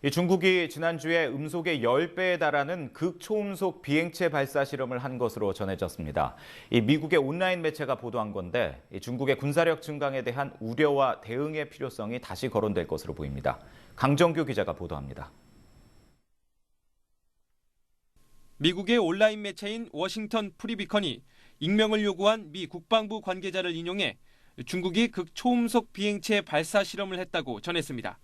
이 중국이 지난주에 음속의 10배에 달하는 극초음속 비행체 발사 실험을 한 것으로 전해졌습니다. 이 미국의 온라인 매체가 보도한 건데 이 중국의 군사력 증강에 대한 우려와 대응의 필요성이 다시 거론될 것으로 보입니다. 강정규 기자가 보도합니다. 미국의 온라인 매체인 워싱턴 프리비컨이 익명을 요구한 미 국방부 관계자를 인용해 중국이 극초음속 비행체 발사 실험을 했다고 전했습니다.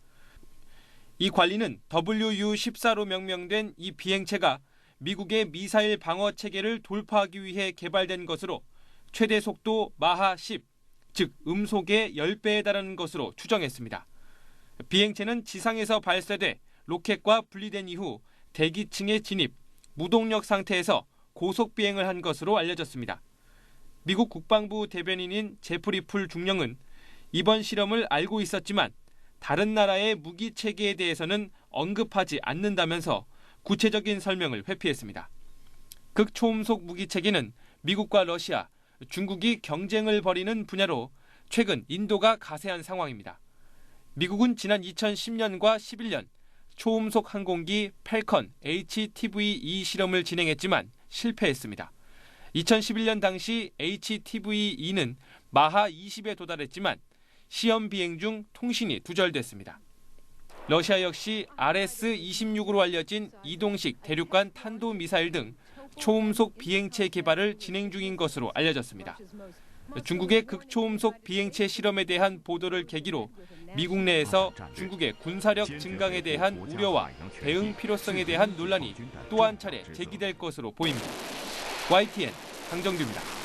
이 관리는 WU-14로 명명된 이 비행체가 미국의 미사일 방어 체계를 돌파하기 위해 개발된 것으로 최대 속도 마하 10, 즉 음속의 10배에 달하는 것으로 추정했습니다. 비행체는 지상에서 발사돼 로켓과 분리된 이후 대기층에 진입, 무동력 상태에서 고속 비행을 한 것으로 알려졌습니다. 미국 국방부 대변인인 제프리 풀 중령은 이번 실험을 알고 있었지만 다른 나라의 무기 체계에 대해서는 언급하지 않는다면서 구체적인 설명을 회피했습니다. 극초음속 무기 체계는 미국과 러시아, 중국이 경쟁을 벌이는 분야로 최근 인도가 가세한 상황입니다. 미국은 지난 2010년과 11년 초음속 항공기 팰컨 HTV-2 실험을 진행했지만 실패했습니다. 2011년 당시 HTV-2는 마하 20에 도달했지만 시험 비행 중 통신이 두절됐습니다. 러시아 역시 RS-26으로 알려진 이동식 대륙간 탄도미사일 등 초음속 비행체 개발을 진행 중인 것으로 알려졌습니다. 중국의 극초음속 비행체 실험에 대한 보도를 계기로 미국 내에서 중국의 군사력 증강에 대한 우려와 대응 필요성에 대한 논란이 또 한 차례 제기될 것으로 보입니다. YTN 강정규입니다.